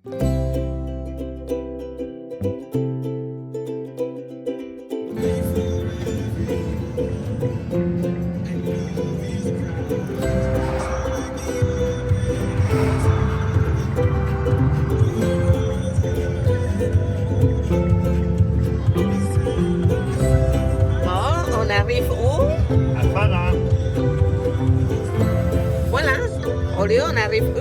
On arrive où? À Faran. Voilà. Au lieu, on arrive où?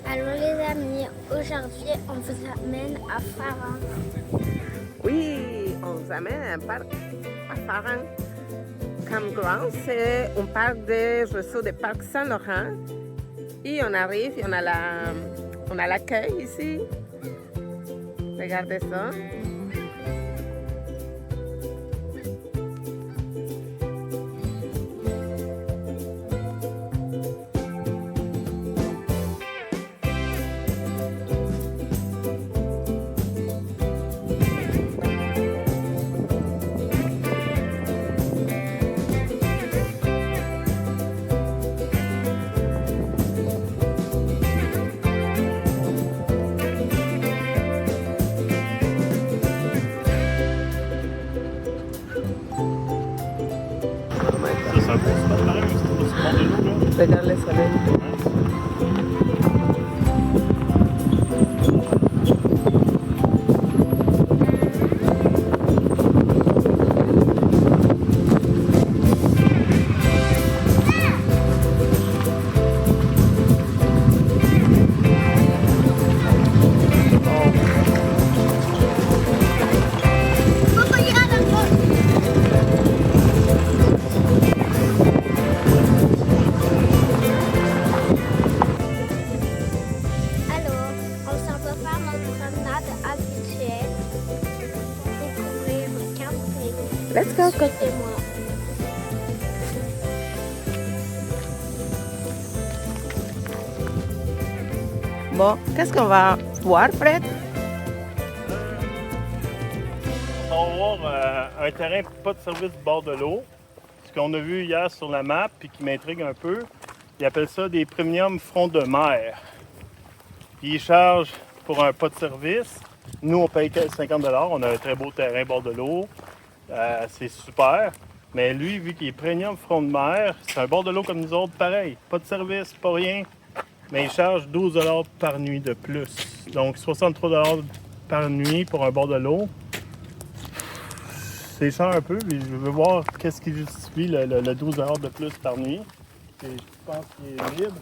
Allô les amis, aujourd'hui on vous amène à Faran. Oui, on vous amène à un parc à Faran. Campground, c'est un parc de réseau de parc Saint-Laurent. Et on arrive, et on a l'accueil ici. Regardez ça. Ça, c'est un beau spot pareil, c'est au bord de l'eau, là. Regarde le soleil. Alors, on s'en va faire notre promenade habituelle. Découvrir le camping. Let's go. Suivez-moi. Bon, qu'est-ce qu'on va voir, Fred? On va voir un terrain pas de service du bord de l'eau. Ce qu'on a vu hier sur la map et qui m'intrigue un peu, ils appellent ça des premium front de mer. Ils chargent pour un pas de service. Nous, on paye 50 $. On a un très beau terrain bord de l'eau. C'est super. Mais lui, vu qu'il est premium front de mer, c'est un bord de l'eau comme nous autres, pareil. Pas de service, pas rien. Mais il charge 12 $ par nuit de plus. Donc 63 $ par nuit pour un bord de l'eau. C'est cher un peu, mais je veux voir qu'est-ce qui justifie le 12 $ de plus par nuit. Et je pense qu'il est libre.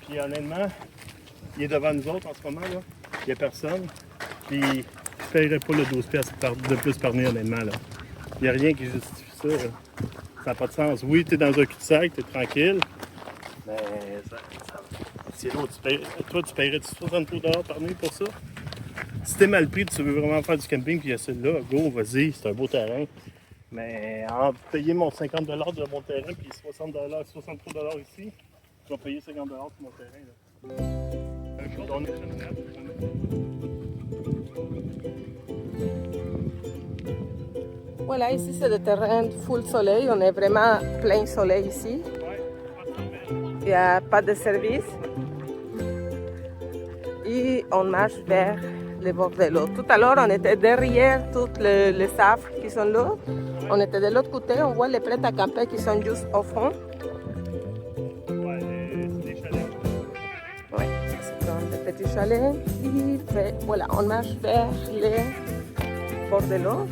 Puis honnêtement, il est devant nous autres en ce moment. Là. Il n'y a personne. Puis je ne paierais pas le 12 $ de plus par nuit, honnêtement. Là. Il n'y a rien qui justifie ça. Là. Ça n'a pas de sens. Oui, tu es dans un cul-de-sac, tu es tranquille. Mais c'est l'autre. Toi, tu paierais 63 $ par nuit pour ça? Si t'es mal pris, tu veux vraiment faire du camping, puis il y a celui-là, go, vas-y, c'est un beau terrain. Mais en payer mon 50 $ de mon terrain, puis 60 $, 63 $ ici, je vais payer 50 $ pour mon terrain. Là. On est Voilà, ici c'est le terrain full soleil. On est vraiment plein soleil ici. Il n'y a pas de service. Et on marche vers le bord de l'eau. Tout à l'heure, on était derrière toutes les arbres qui sont là. On était de l'autre côté. On voit les prêts à camper qui sont juste au fond. Ouais, c'est des chalets. Oui, c'est comme des petits chalets. Et voilà, on marche vers le bord de l'eau.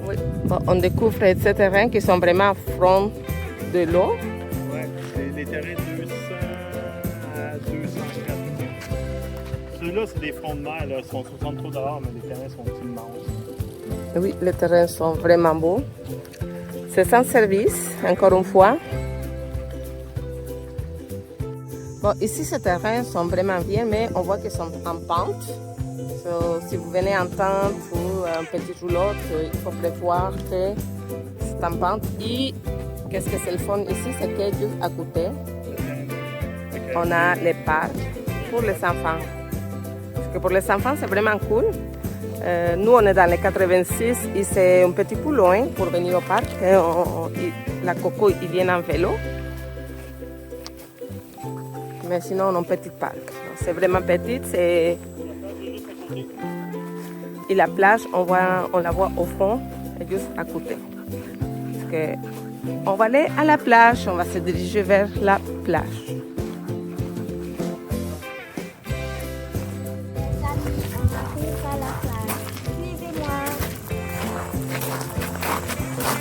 Oui. Bon, on découvre ces terrains qui sont vraiment au front de l'eau. Ouais, c'est des terrains 200 à 204. Ceux-là, c'est des fronts de mer, là. Ils sont 63 $, mais les terrains sont immenses. Oui, les terrains sont vraiment beaux. C'est sans service, encore une fois. Bon, ici, ces terrains sont vraiment bien, mais on voit qu'ils sont en pente. So, si vous venez en tente ou un petit roulotte, il faut prévoir que c'est en pente. Et qu'est-ce que c'est le fun ici, c'est que juste à côté, on a les parcs pour les enfants. Parce que pour les enfants, c'est vraiment cool. Nous, on est dans les 86 et c'est un petit peu loin pour venir au parc. La Coco, il vient en vélo. Mais sinon, on a un petit parc. C'est vraiment petit. Et la plage, on la voit au fond, juste à côté. Parce que on va aller à la plage, on va se diriger vers la plage.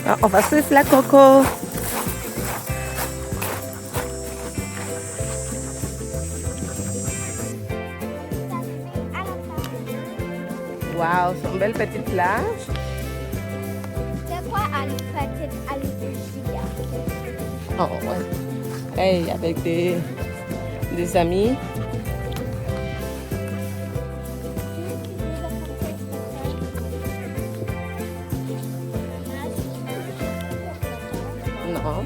Ah, on va suivre la Coco. Wow, c'est une belle petite plage. C'est quoi une petite alléluia? Oh, ouais. Hey, avec des amis. Non.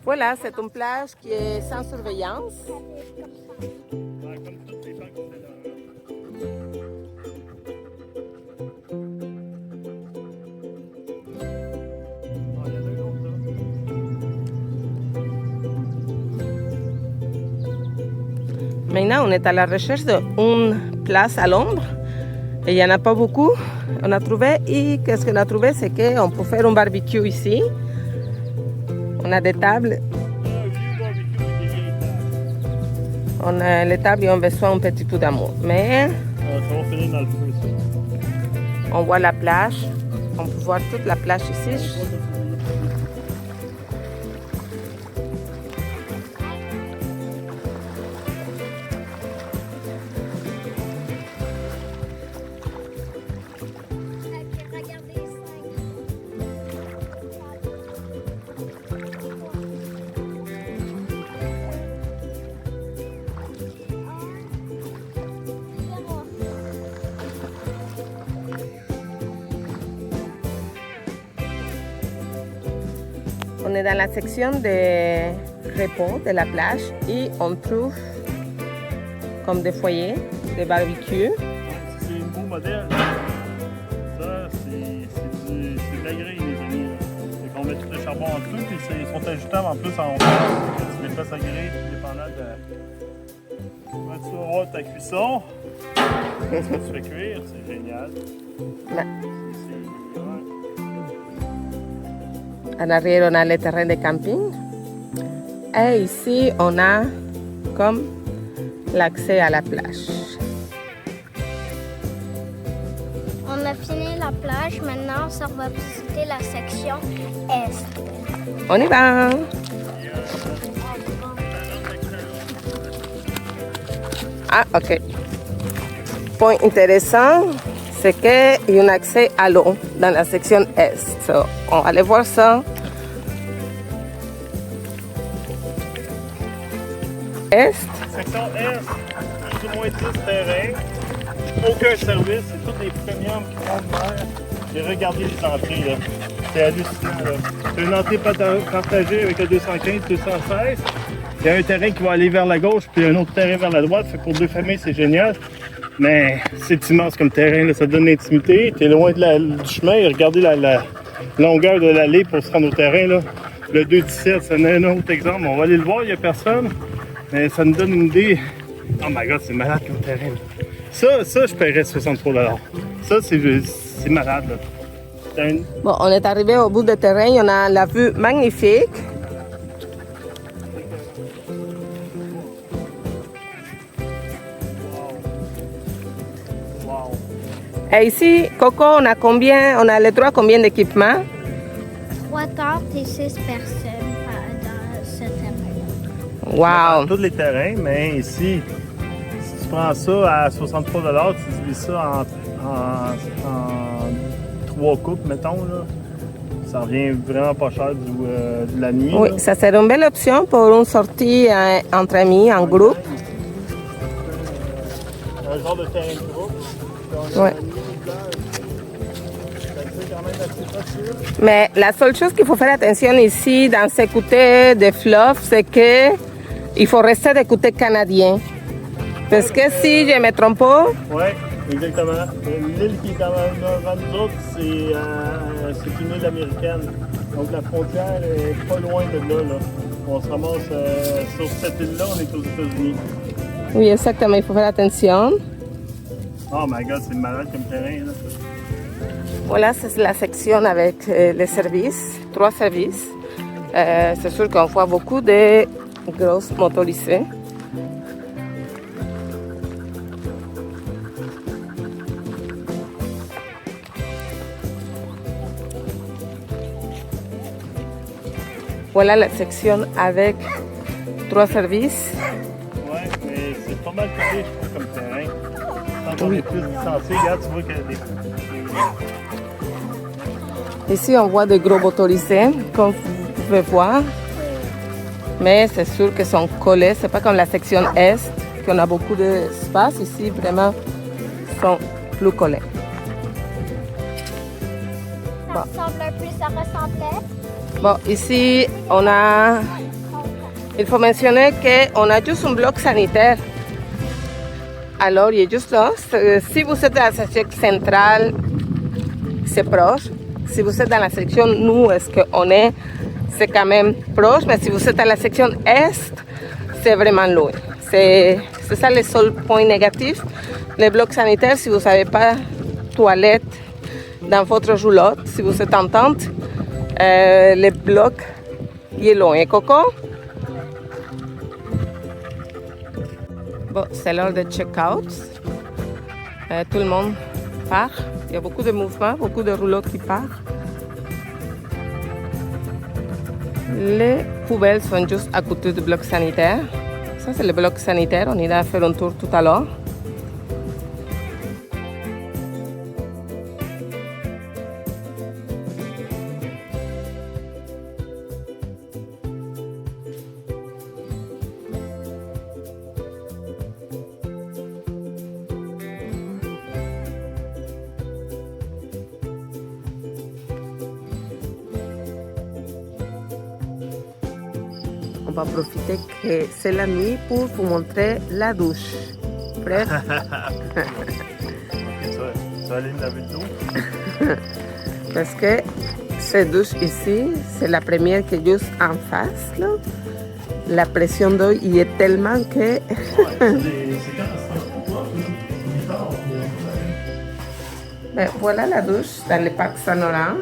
Voilà, c'est une plage qui est sans surveillance. Ouais, comme toutes les banques, c'est là. Ah, il y en a un autre, là. Maintenant, on est à la recherche d'une place à l'ombre. Et il n'y en a pas beaucoup. On a trouvé, et qu'est-ce qu'on a trouvé, c'est qu'on peut faire un barbecue ici. On a des tables. On a les tables et on a besoin un petit peu d'amour. Mais Ça va finir dans le feu, ça. on voit la plage. On peut voir toute la plage ici. Regardez On est dans la section de repos de la plage et on trouve comme des foyers, des barbecues. C'est un beau modèle. Ça, c'est de la grille, les amis. C'est qu'on met tout le charbon en dessous, puis ils sont ajustables en plus en hauteur. Tu les passes à grille, dépendant de. Tu vas voir ta cuisson. Ce que tu fais cuire, c'est génial. Ouais. Ouais. En arrière, on a le terrain de camping. Et ici, on a comme l'accès à la plage. On a fini la plage, maintenant on va visiter la section Est. On y va! Ah, ok. Point intéressant, c'est qu'il y a un accès à l'eau dans la section Est. So, on va aller voir ça. Est. Section S, plus ou moins 10 terrains. Aucun service, c'est tous des premiums qui vont de mer. Et regardez les entrées, là. C'est hallucinant, là. C'est une entrée partagée avec le 215, 216. Il y a un terrain qui va aller vers la gauche, puis un autre terrain vers la droite. Fait que pour deux familles, c'est génial. Mais c'est immense comme terrain, là. Ça donne l'intimité. Tu es loin du chemin. Et regardez la longueur de l'allée pour se rendre au terrain, là. Le 217, c'est un autre exemple. On va aller le voir, il n'y a personne. Mais ça nous donne une idée. Oh my god, c'est malade comme terrain. Ça, je paierais 63 $. Ça, c'est malade, là. Bon, on est arrivé au bout du terrain. On a la vue magnifique. Wow. Et ici, Coco, on a le droit à combien d'équipements? 3 tentes et 6 personnes dans ce terrain. Wow! Tous les terrains, mais ici, si tu prends ça à 63 $, tu divises ça en 3 coupes, mettons, là. Ça revient vraiment pas cher de la nuit. Oui, là. ça serait une belle option pour une sortie entre amis, en groupe. Un genre de terrain de groupe. Ouais. Ça fait quand même c'est facile. Mais la seule chose qu'il faut faire attention ici dans ces côtés de fleuve, c'est que il faut rester des côtés canadiens. Parce que si je me trompe pas, Oui, exactement. L'île qui est devant nous autres, c'est une île américaine. Donc la frontière est pas loin de là. On se ramasse sur cette île-là, on est aux États-Unis. oui, exactement, il faut faire attention. Oh my god, c'est malade comme terrain. Là. Voilà, c'est la section avec les services, 3 services. C'est sûr qu'on voit beaucoup de grosses motorisées. Voilà la section avec 3 services. Ouais, mais c'est pas mal coupé, je trouve, comme terrain. Quand on est plus distancé, regarde, tu vois qu'il y a des... Ici, on voit des gros motorisés, comme vous pouvez voir. Mais c'est sûr qu'ils sont collés. C'est pas comme la section Est, qu'on a beaucoup d'espace. Ici, vraiment, ils sont plus collés. Ça ressemble un peu, ça ressemblait. Bon, ici, on a... Il faut mentionner qu'on a juste un bloc sanitaire. Alors, il est juste là. Si vous êtes dans la section centrale, c'est proche. Si vous êtes dans la section nous, est-ce qu'on est, c'est quand même proche. Mais si vous êtes dans la section Est, c'est vraiment loin. C'est ça le seul point négatif. Les blocs sanitaires, si vous n'avez pas toilette dans votre roulotte, si vous êtes en tente, les blocs, il est loin. Coco? Bon, c'est l'heure de check-out. Tout le monde part. Il y a beaucoup de mouvements, beaucoup de rouleaux qui partent. Les poubelles sont juste à côté du bloc sanitaire. Ça, c'est le bloc sanitaire. On ira faire un tour tout à l'heure. On va profiter que c'est la nuit pour vous montrer la douche. Prêt? Ok, tu vas aller me laver le dos? Parce que cette douche ici, c'est la première qui est juste en face. Là. La pression d'eau y est tellement que... Ben, voilà la douche dans le parc Saint-Laurent.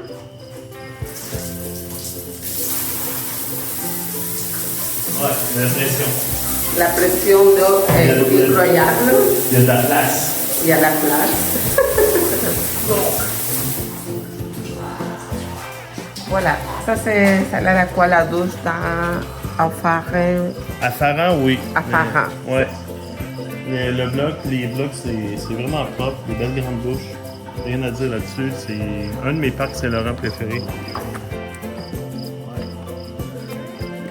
Ouais, la pression. La pression d'eau est incroyable. Il y a de la place. Il y a la place. Voilà, ça a l'air à quoi la douche à Farin? À Faran, oui. À Faran. Ouais. Le bloc, les blocs, c'est vraiment propre. Des belles grandes douches. Rien à dire là-dessus. C'est un de mes parcs Saint-Laurent préférés.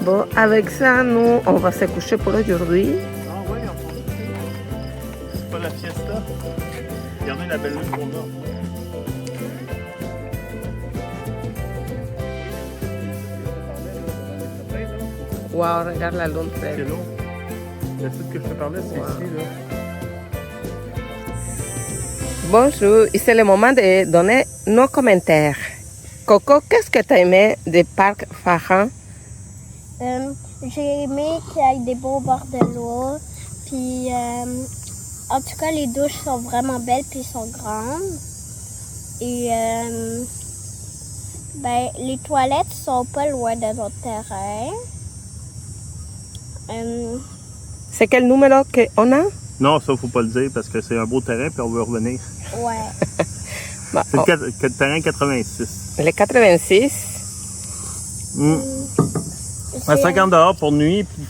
Bon, avec ça, nous, on va se coucher pour aujourd'hui. Ah oui, c'est pas la fiesta. Regardez la belle lune qu'on a. Wow, regarde la lune. C'est long. Le site que je te parlais, c'est ici, là. Bonjour, et c'est le moment de donner nos commentaires. Coco, qu'est-ce que tu as aimé des parcs Faran? J'ai aimé qu'il y ait des beaux bords de l'eau. Puis, en tout cas, les douches sont vraiment belles puis sont grandes. Et ben, les toilettes sont pas loin de notre terrain. C'est quel numéro qu'on a? Non, ça, faut pas le dire parce que c'est un beau terrain puis on veut revenir. Ouais. Bah, C'est le terrain 86. Le 86. À 50 $ pour nuit, puis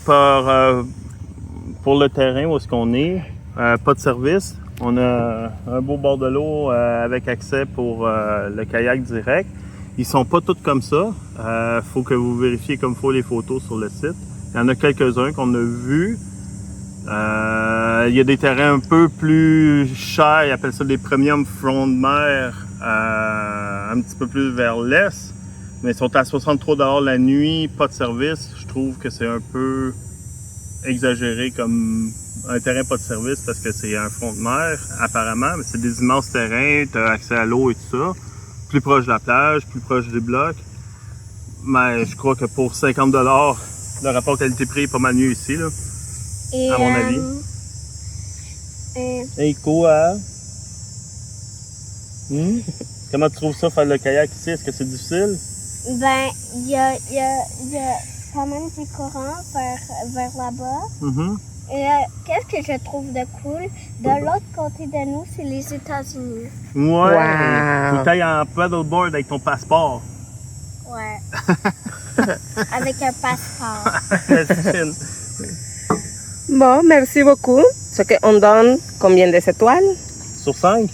pour le terrain où est-ce qu'on est. Pas de service. On a un beau bord de l'eau avec accès pour le kayak direct. Ils sont pas tous comme ça. Faut que vous vérifiez comme il faut les photos sur le site. Il y en a quelques-uns qu'on a vus. Il y a des terrains un peu plus chers. Ils appellent ça des premium front de mer. un petit peu plus vers l'est. Mais ils sont à 63$ la nuit, pas de service. Je trouve que c'est un peu exagéré comme un terrain pas de service parce que c'est un front de mer, apparemment. Mais c'est des immenses terrains, tu as accès à l'eau et tout ça. Plus proche de la plage, plus proche des blocs. Mais je crois que pour 50$, le rapport qualité-prix est pas mal mieux ici, là, Et, à mon avis. Hey, quoi? Comment tu trouves ça, faire le kayak ici? Est-ce que c'est difficile? Ben, il y a quand même du courant vers là-bas. Et qu'est-ce que je trouve de cool? De l'autre côté de nous, c'est les États-Unis. Ouais! Wow. Faut que t'ailles en paddleboard avec ton passeport. Ouais. Avec un passeport. Bon, merci beaucoup. Ce qu'on donne combien des étoiles? Sur 5? Ouais.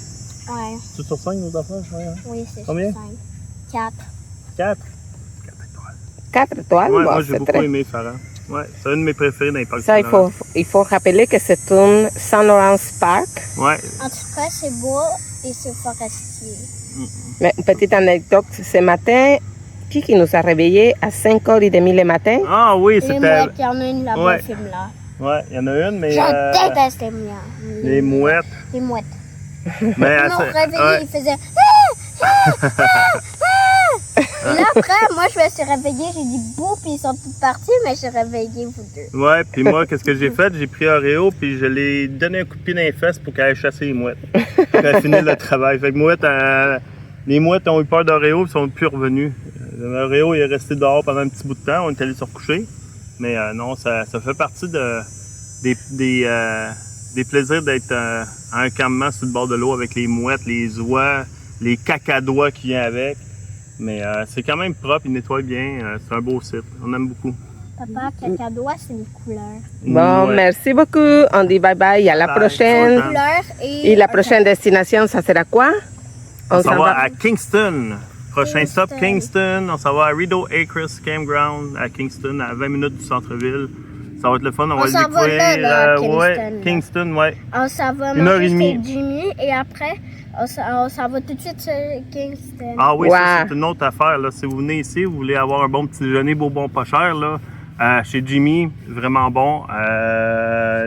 C'est sur 5 nos affaires? Ouais. Oui, c'est Combien? 5. 4. 4? 4 étoiles? Ouais, Bon, moi j'ai c'est beaucoup très- aimé Farah. Ouais, c'est un de mes préférés dans les parcs. Ça, il faut rappeler que c'est un Saint Lawrence Park. Ouais. En tout cas, c'est beau et c'est forestier. Mais une petite anecdote, ce matin, qui nous a réveillés à 5h30 le matin? Ah oui, Les c'était. mouettes, il y en a une là-bas Ouais. au film là. Ouais, il y en a une, mais. Je déteste les mouettes. Les mouettes. Les mouettes. Mais Ils m'ont réveillé, ouais. ils faisaient. Et là, après, moi, je me suis réveillée, j'ai dit bouh, puis ils sont tous partis, mais j'ai réveillé vous deux. Ouais, puis moi, qu'est-ce que j'ai fait? J'ai pris Oreo, puis je l'ai donné un coup de pied dans les fesses pour qu'elle aille chasser les mouettes. Puis elle finit le travail. Fait que les mouettes ont eu peur d'Oreo, puis sont plus revenus. Oreo, il est resté dehors pendant un petit bout de temps, on est allé se recoucher. Mais non, ça fait partie des plaisirs d'être à un campement sur le bord de l'eau avec les mouettes, les oies, les cacadois qui viennent avec. Mais c'est quand même propre, il nettoie bien, c'est un beau site, on aime beaucoup. Papa, cacadois, c'est une couleur. Bon, Ouais. merci beaucoup. On dit bye bye. À la Bye. prochaine. Content. Couleur et. Et la prochaine destination, ça sera quoi? On s'en s'en va à Kingston. Prochain stop, Kingston. Kingston. On s'en va à Rideau Acres Campground à Kingston, à 20 minutes du centre-ville. Ça va être le fun, on va le s'en va découvrir. là, à ouais, Kingston, là. Kingston, ouais. On s'en va 1 heure et manger demie. chez Jimmy et après, on s'en va tout de suite sur Kingston. Ah oui, Wow. ça c'est une autre affaire. Là. Si vous venez ici, vous voulez avoir un bon petit déjeuner, beau bon pas cher, là, chez Jimmy, vraiment bon.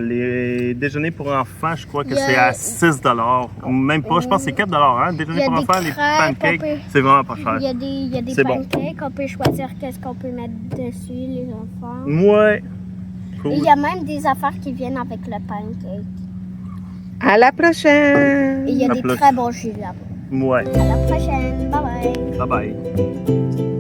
Les déjeuners pour enfants, je crois que Il y a- c'est à 6$. Ou même pas, je pense que c'est 4$. Hein? Il y Déjeuner a pour des enfants, les crêpes, pancakes, on peut- c'est vraiment pas cher. Il y a des C'est bon. pancakes, on peut choisir qu'est-ce qu'on peut mettre dessus, les enfants. Ouais. Cool. Et il y a même des affaires qui viennent avec le pancake. À la prochaine. Et il y a À des plus. très bons jus là-bas. Ouais. À la prochaine. Bye bye. Bye bye.